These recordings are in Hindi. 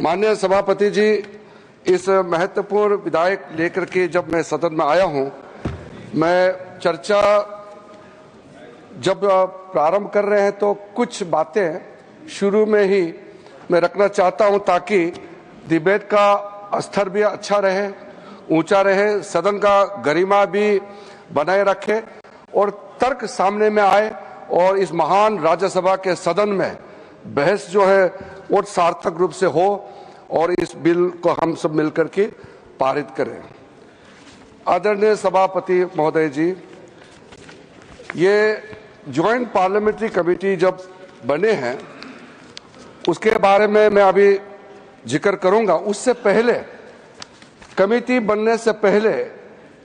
माननीय सभापति जी, इस महत्वपूर्ण विधेयक लेकर के जब मैं सदन में आया हूं, मैं चर्चा जब प्रारंभ कर रहे हैं तो कुछ बातें शुरू में ही मैं रखना चाहता हूं ताकि डिबेट का स्तर भी अच्छा रहे, ऊंचा रहे, सदन का गरिमा भी बनाए रखे और तर्क सामने में आए और इस महान राज्यसभा के सदन में बहस जो है वो सार्थक रूप से हो और इस बिल को हम सब मिलकर के पारित करें। आदरणीय सभापति महोदय जी, ये ज्वाइंट पार्लियामेंट्री कमेटी जब बने हैं उसके बारे में मैं अभी जिक्र करूंगा। उससे पहले, कमेटी बनने से पहले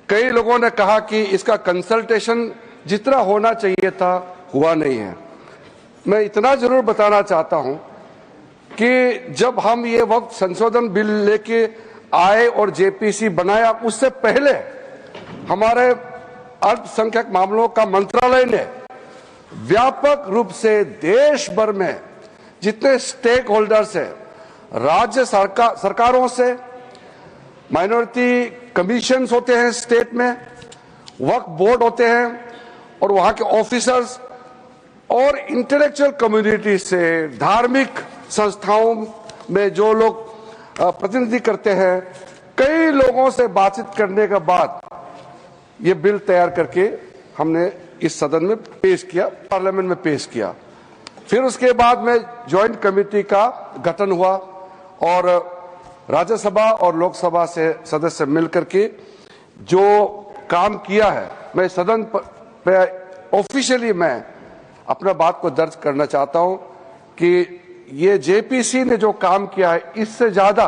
कई लोगों ने कहा कि इसका कंसल्टेशन जितना होना चाहिए था हुआ नहीं है। मैं इतना जरूर बताना चाहता हूं कि जब हम ये वक्त संशोधन बिल लेके आए और जेपीसी बनाया, उससे पहले हमारे अल्पसंख्यक मामलों का मंत्रालय ने व्यापक रूप से देश भर में जितने स्टेक होल्डर्स हैं, राज्य सरकारों से, माइनॉरिटी कमीशंस होते हैं स्टेट में, वक्फ बोर्ड होते हैं और वहां के ऑफिसर्स और इंटेलेक्चुअल कम्युनिटी से, धार्मिक संस्थाओं में जो लोग प्रतिनिधि करते हैं, कई लोगों से बातचीत करने के बाद ये बिल तैयार करके हमने इस सदन में पेश किया, पार्लियामेंट में पेश किया। फिर उसके बाद में ज्वाइंट कमेटी का गठन हुआ और राज्यसभा और लोकसभा से सदस्य मिलकर के जो काम किया है, मैं सदन पे ऑफिशियली मैं अपना बात को दर्ज करना चाहता हूं कि ये जेपीसी ने जो काम किया है, इससे ज्यादा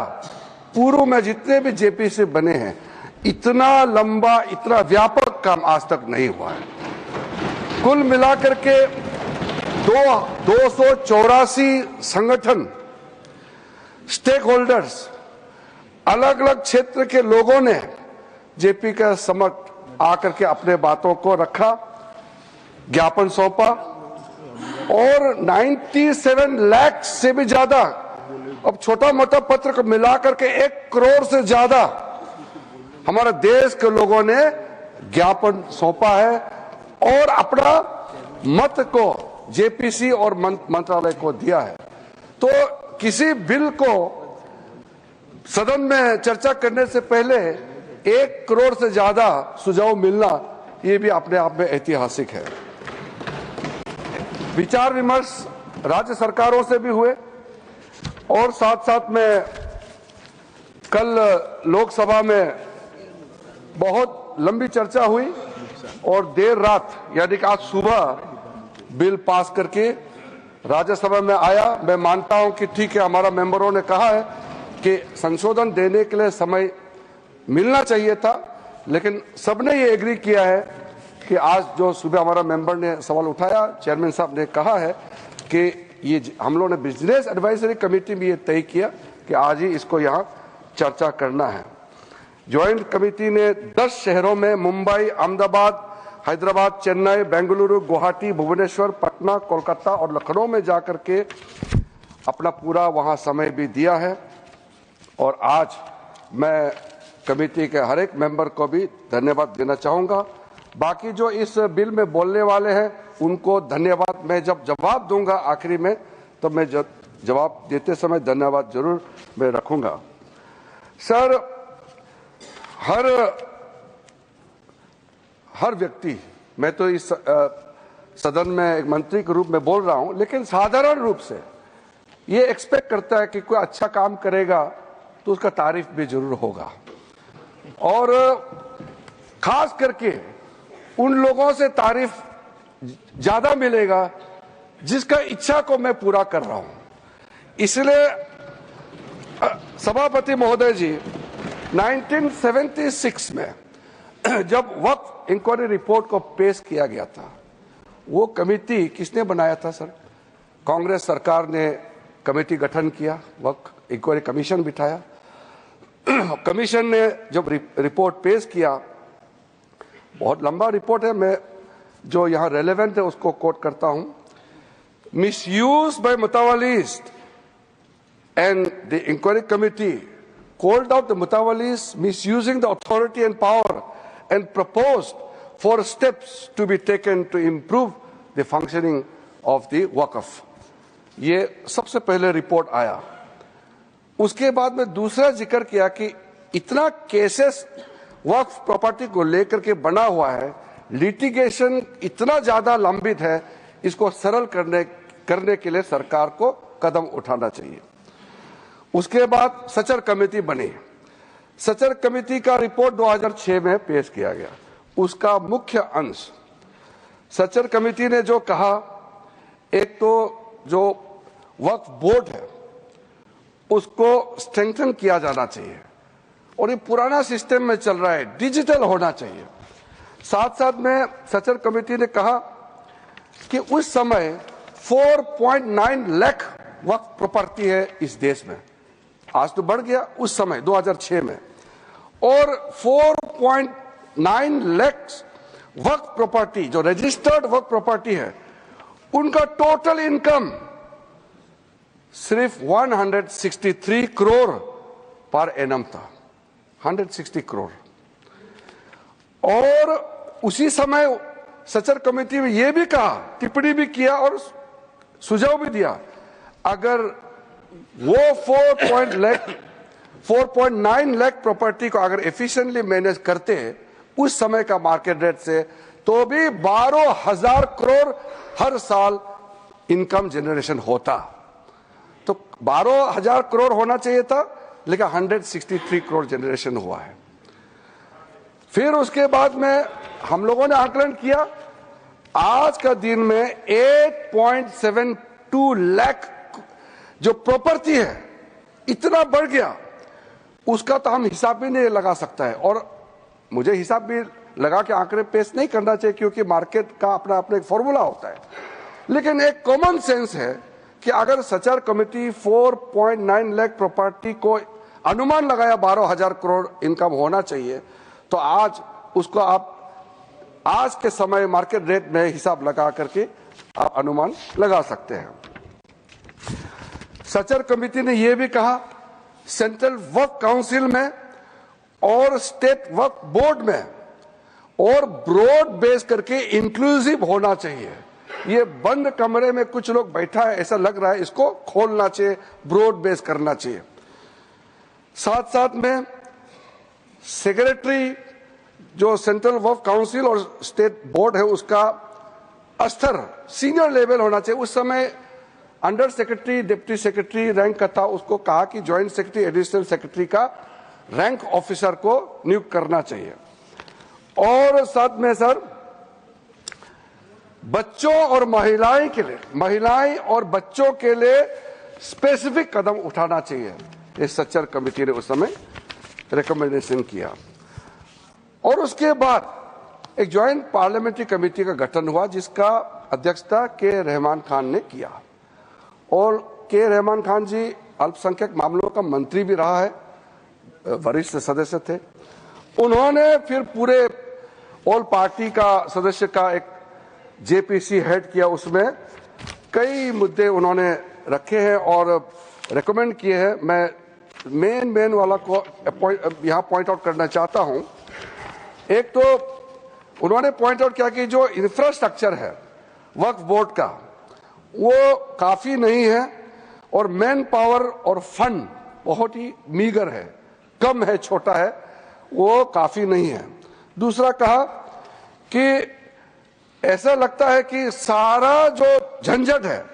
पूर्व में जितने भी जेपीसी बने हैं, इतना लंबा, इतना व्यापक काम आज तक नहीं हुआ है। कुल मिलाकर के 284 संगठन, स्टेक होल्डर्स, अलग अलग क्षेत्र के लोगों ने जेपी के समक्ष आकर के अपने बातों को रखा, ज्ञापन सौंपा और 97 लाख से भी ज्यादा, अब छोटा मोटा पत्र को मिलाकर के 1 करोड़ से ज्यादा हमारे देश के लोगों ने ज्ञापन सौंपा है और अपना मत को जेपीसी और मंत्रालय को दिया है। तो किसी बिल को सदन में चर्चा करने से पहले 1 करोड़ से ज्यादा सुझाव मिलना, ये भी अपने आप में ऐतिहासिक है। विचार विमर्श राज्य सरकारों से भी हुए और साथ साथ में कल लोकसभा में बहुत लंबी चर्चा हुई और देर रात यानी कि आज सुबह बिल पास करके राज्यसभा में आया। मैं मानता हूं कि ठीक है, हमारा मेंबरों ने कहा है कि संशोधन देने के लिए समय मिलना चाहिए था, लेकिन सबने ये एग्री किया है कि आज जो सुबह हमारा मेंबर ने सवाल उठाया, चेयरमैन साहब ने कहा है कि ये हम लोगों ने बिजनेस एडवाइजरी कमेटी में ये तय किया कि आज ही इसको यहाँ चर्चा करना है। ज्वाइंट कमेटी ने 10 शहरों में मुंबई, अहमदाबाद, हैदराबाद, चेन्नई, बेंगलुरु, गुवाहाटी, भुवनेश्वर, पटना, कोलकाता और लखनऊ में जाकर के अपना पूरा वहां समय भी दिया है और आज मैं कमेटी के हर एक मेंबर को भी धन्यवाद देना चाहूंगा। बाकी जो इस बिल में बोलने वाले हैं उनको धन्यवाद, मैं जब जवाब दूंगा आखिरी में तो मैं जवाब देते समय धन्यवाद जरूर मैं रखूंगा। सर, हर व्यक्ति, मैं तो इस सदन में एक मंत्री के रूप में बोल रहा हूं, लेकिन साधारण रूप से ये एक्सपेक्ट करता है कि कोई अच्छा काम करेगा तो उसका तारीफ भी जरूर होगा और खास करके उन लोगों से तारीफ ज्यादा मिलेगा जिसका इच्छा को मैं पूरा कर रहा हूं। इसलिए सभापति महोदय जी, 1976 में जब वक्फ इंक्वायरी रिपोर्ट को पेश किया गया था, वो कमेटी किसने बनाया था सर? कांग्रेस सरकार ने कमेटी गठन किया, वक्फ इंक्वायरी कमीशन बिठाया। कमीशन ने जब रिपोर्ट पेश किया, बहुत लंबा रिपोर्ट है, मैं जो यहाँ रेलेवेंट है उसको कोट करता हूं। मिसयूज बाय मुतावालिस्ट and the inquiry committee called out the Mutawalis misusing the authority and power and proposed for steps to be taken to improve the functioning of the वक़फ़। ये सबसे पहले रिपोर्ट आया। उसके बाद में दूसरा जिक्र किया कि इतना केसेस वक्फ प्रॉपर्टी को लेकर के बना हुआ है, लिटिगेशन इतना ज्यादा लंबित है, इसको सरल करने के लिए सरकार को कदम उठाना चाहिए। उसके बाद सचर कमेटी बनी। सचर कमेटी का रिपोर्ट 2006 में पेश किया गया। उसका मुख्य अंश सचर कमेटी ने जो कहा, एक तो जो वक्फ बोर्ड है उसको स्ट्रेंथन किया जाना चाहिए और ये पुराना सिस्टम में चल रहा है, डिजिटल होना चाहिए। साथ साथ में सचर कमेटी ने कहा कि उस समय 4.9 लाख वक्फ प्रॉपर्टी है इस देश में, आज तो बढ़ गया, उस समय 2006 में, और 4.9 लाख वक्फ प्रॉपर्टी जो रजिस्टर्ड वक्फ प्रॉपर्टी है उनका टोटल इनकम सिर्फ 163 करोड़ पर एनम था, 160 करोड़। और उसी समय सचर कमेटी में यह भी कहा, टिप्पणी भी किया और सुझाव भी दिया, अगर वो 4.9 लाख प्रॉपर्टी को अगर एफिशिएंटली मैनेज करते उस समय का मार्केट रेट से, तो भी 12,000 करोड़ हर साल इनकम जनरेशन होता। तो 12,000 करोड़ होना चाहिए था, लेकिन 163 करोड़ जनरेशन हुआ है। फिर उसके बाद में हम लोगों ने आकलन किया, आज का दिन में 8.72 लाख जो प्रॉपर्टी है इतना बढ़ गया, उसका तो हम हिसाब भी नहीं लगा सकता है, और मुझे हिसाब भी लगा के आंकड़े पेश नहीं करना चाहिए क्योंकि मार्केट का अपना अपना एक फॉर्मूला होता है। लेकिन एक कॉमन सेंस है कि अगर सचर कमेटी 4.9 लाख प्रॉपर्टी को अनुमान लगाया 12,000 करोड़ इनकम होना चाहिए, तो आज उसको आप आज के समय मार्केट रेट में हिसाब लगा करके आप अनुमान लगा सकते हैं। सचर कमेटी ने यह भी कहा, सेंट्रल वक्फ काउंसिल में और स्टेट वक्फ बोर्ड में और ब्रॉड बेस करके इंक्लूसिव होना चाहिए। ये बंद कमरे में कुछ लोग बैठा है ऐसा लग रहा है, इसको खोलना चाहिए, ब्रॉड बेस करना चाहिए। साथ साथ में सेक्रेटरी जो सेंट्रल वक्फ काउंसिल और स्टेट बोर्ड है उसका स्तर सीनियर लेवल होना चाहिए। उस समय under secretary, deputy secretary rank का था, उसको कहा कि ज्वाइंट सेक्रेटरी, एडिशनल सेक्रेटरी का रैंक ऑफिसर को नियुक्त करना चाहिए। और साथ में सर, बच्चों और महिलाएं के लिए, महिलाएं और बच्चों के लिए स्पेसिफिक कदम उठाना चाहिए। इस सचर कमेटी ने उस समय रिकमेंडेशन किया। और उसके बाद एक ज्वाइंट पार्लियामेंट्री कमेटी का गठन हुआ जिसका अध्यक्षता के रहमान खान ने किया। और के रहमान खान जी अल्पसंख्यक मामलों का मंत्री भी रहा है, वरिष्ठ सदस्य थे। उन्होंने फिर पूरे ऑल पार्टी का सदस्य का एक जेपीसी हेड किया, उसमें कई मुद्दे उन्होंने रखे हैं और रेकमेंड किए हैं। मैं मेन वाला को यहाँ पॉइंट आउट करना चाहता हूँ। एक तो उन्होंने पॉइंट आउट किया कि जो इंफ्रास्ट्रक्चर है वक्फ बोर्ड का वो काफी नहीं है और मैन पावर और फंड बहुत ही मीगर है, कम है, छोटा है, वो काफी नहीं है। दूसरा कहा कि ऐसा लगता है कि सारा जो झंझट है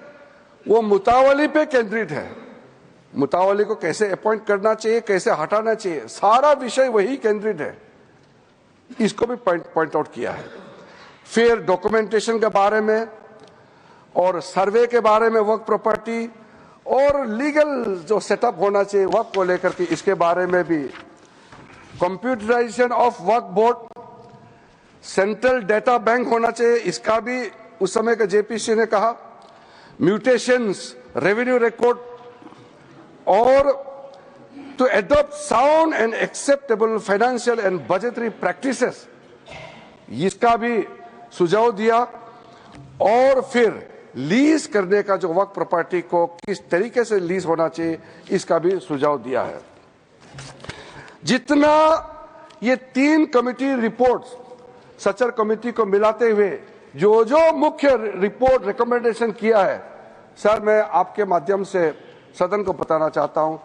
वो मुतावली पे केंद्रित है। मुतावली को कैसे अपॉइंट करना चाहिए, कैसे हटाना चाहिए, सारा विषय वही केंद्रित है। इसको भी पॉइंट आउट किया है। फिर डॉक्यूमेंटेशन के बारे में और सर्वे के बारे में वक्फ प्रॉपर्टी और लीगल जो सेटअप होना चाहिए वक्फ को लेकर के, इसके बारे में भी computerization of Waqf board, central data bank होना चाहिए, इसका भी उस समय का जेपीसी ने कहा। म्यूटेशंस, रेवेन्यू रिकॉर्ड और to adopt sound and acceptable financial and budgetary practices, इसका भी सुझाव दिया। और फिर लीज करने का जो वक्फ प्रॉपर्टी को किस तरीके से लीज होना चाहिए, इसका भी सुझाव दिया है। जितना ये 3 कमेटी रिपोर्ट्स सचर कमेटी को मिलाते हुए जो जो मुख्य रिपोर्ट रिकमेंडेशन किया है, सर मैं आपके माध्यम से सदन को बताना चाहता हूं,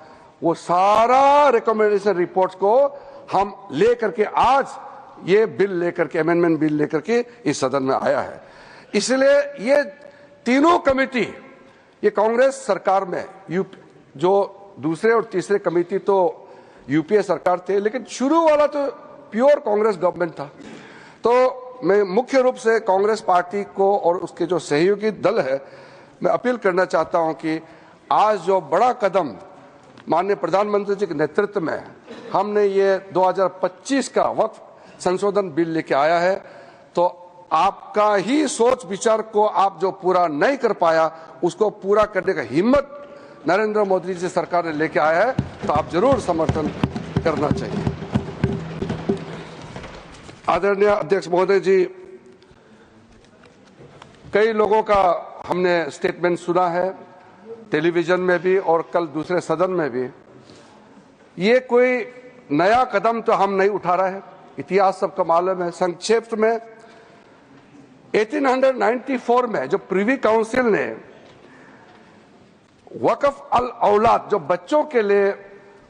वो सारा रिकमेंडेशन रिपोर्ट्स को हम लेकर के आज ये बिल लेकर के, अमेंडमेंट बिल लेकर के इस सदन में आया है। इसलिए ये तीनों कमेटी, ये कांग्रेस सरकार में जो दूसरे और तीसरे कमेटी तो यूपीए सरकार थे, लेकिन शुरू वाला तो प्योर कांग्रेस गवर्नमेंट था। तो मैं मुख्य रूप से कांग्रेस पार्टी को और उसके जो सहयोगी दल है, मैं अपील करना चाहता हूं कि आज जो बड़ा कदम माननीय प्रधानमंत्री जी के नेतृत्व में हमने ये 2025 का वक्फ संशोधन बिल लेके आया है, तो आपका ही सोच विचार को आप जो पूरा नहीं कर पाया, उसको पूरा करने का हिम्मत नरेंद्र मोदी जी सरकार ने लेके आया है, तो आप जरूर समर्थन करना चाहिए। आदरणीय अध्यक्ष महोदय जी, कई लोगों का हमने स्टेटमेंट सुना है, टेलीविजन में भी और कल दूसरे सदन में भी। ये कोई नया कदम तो हम नहीं उठा रहे हैं, इतिहास सबका मालूम है। संक्षेप में 1894 में जो प्रिवी काउंसिल ने वक्फ अल औलाद, जो बच्चों के लिए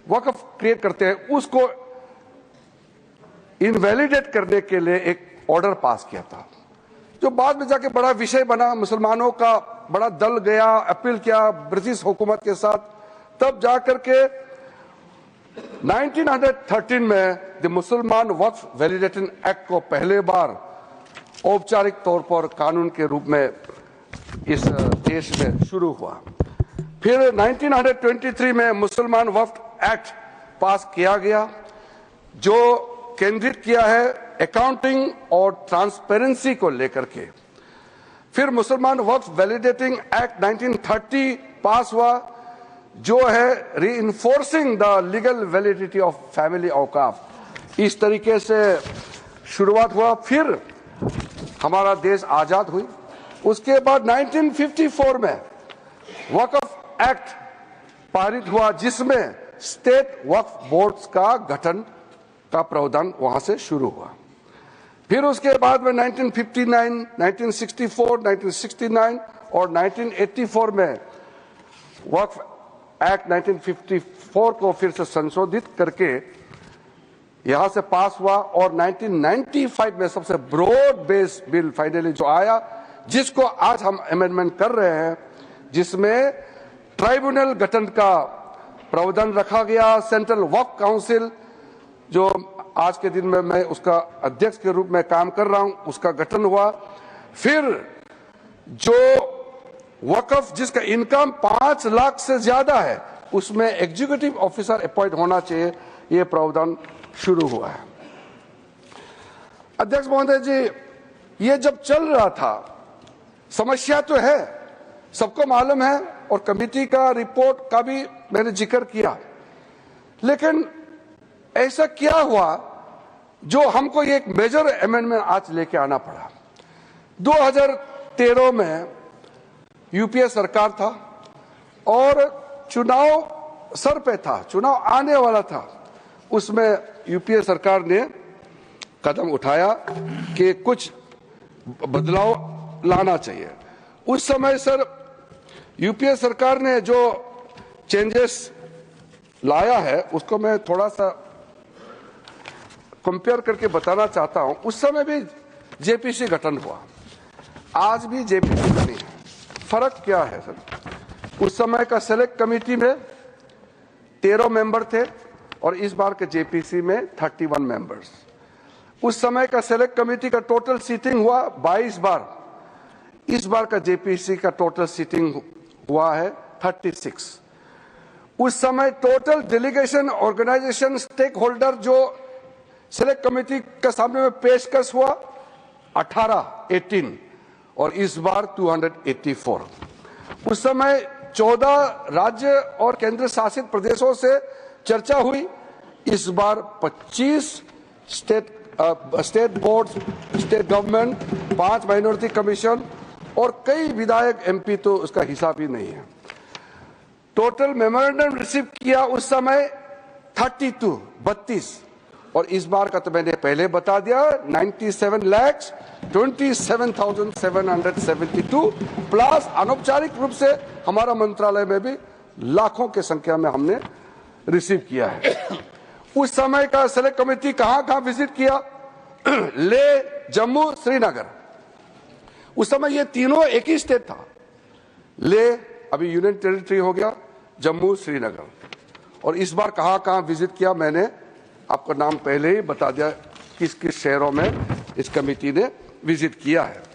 वक्फ क्रिएट करते हैं, उसको इनवैलिडेट करने के लिए एक ऑर्डर पास किया था, जो बाद में जाके बड़ा विषय बना। मुसलमानों का बड़ा दल गया, अपील किया ब्रिटिश हुकूमत के साथ, तब जाकर के 1913 में द मुसलमान वक्फ वैलिडेशन एक्ट को पहले बार औपचारिक तौर पर कानून के रूप में इस देश में शुरू हुआ। फिर 1923 में मुसलमान वक्फ एक्ट पास किया गया, जो केंद्रित किया है अकाउंटिंग और ट्रांसपेरेंसी को लेकर के। फिर मुसलमान वक्फ वैलिडेटिंग एक्ट 1930 पास हुआ, जो है reinforcing the legal validity of family औकाफ। इस तरीके से शुरुआत हुआ। फिर हमारा देश आजाद हुई। उसके बाद 1954 में वक्फ एक्ट पारित हुआ, जिसमें स्टेट वक्फ बोर्ड्स का गठन का प्रावधान वहां से शुरू हुआ। फिर उसके बाद में 1959, 1964, 1969 और 1984 में वक्फ एक्ट 1954 को फिर से संशोधित करके यहां से पास हुआ, और 1995 में सबसे ब्रॉड बेस बिल फाइनली जो आया, जिसको आज हम अमेंडमेंट कर रहे हैं, जिसमें ट्राइब्यूनल गठन का प्रावधान रखा गया। सेंट्रल वक्फ काउंसिल, जो आज के दिन में मैं उसका अध्यक्ष के रूप में काम कर रहा हूं, उसका गठन हुआ। फिर जो वक्फ जिसका इनकम 5 लाख से ज्यादा है, उसमें एग्जीक्यूटिव ऑफिसर अपॉइंट होना चाहिए, यह प्रावधान शुरू हुआ है। अध्यक्ष महोदय जी, ये जब चल रहा था, समस्या तो है, सबको मालूम है, और कमेटी का रिपोर्ट का भी मैंने जिक्र किया, लेकिन ऐसा क्या हुआ जो हमको ये एक मेजर अमेंडमेंट आज लेके आना पड़ा। 2013 में यूपीए सरकार था और चुनाव सर पे था, चुनाव आने वाला था। उसमें यूपीए सरकार ने कदम उठाया कि कुछ बदलाव लाना चाहिए। उस समय सर यूपीए सरकार ने जो चेंजेस लाया है, उसको मैं थोड़ा सा कंपेयर करके बताना चाहता हूं। उस समय भी जेपीसी गठन हुआ, आज भी जेपीसी बनी है। फर्क क्या है सर? उस समय का सेलेक्ट कमेटी में 13 मेंबर थे और इस बार के जेपीसी में 31 मेंबर्स। उस समय का सेलेक्ट कमेटी का टोटल सीटिंग हुआ 22 बार, इस बार का जेपीसी का टोटल सीटिंग हुआ है 36। उस समय total delegation, organization, stake holder जो सेलेक्ट कमेटी के सामने में पेशकश हुआ 18 और इस बार 284। उस समय 14 राज्य और केंद्र शासित प्रदेशों से चर्चा हुई, इस बार 25 state board, state government, 5 minority commission और कई विधायक एमपी तो उसका हिसाब ही नहीं है। टोटल मेमोरेंडम रिसीव किया उस समय 32 और इस बार का तो मैंने पहले बता दिया 97,27,772 प्लस अनौपचारिक रूप से हमारा मंत्रालय में भी लाखों की संख्या में हमने रिसीव किया है। उस समय का सेलेक्ट कमेटी कहां विजिट किया? ले, जम्मू, श्रीनगर। उस समय ये तीनों एक ही स्टेट था। ले अभी यूनियन टेरिटरी हो गया, जम्मू, श्रीनगर। और इस बार कहां विजिट किया मैंने आपको नाम पहले ही बता दिया, किस किस शहरों में इस कमेटी ने विजिट किया है।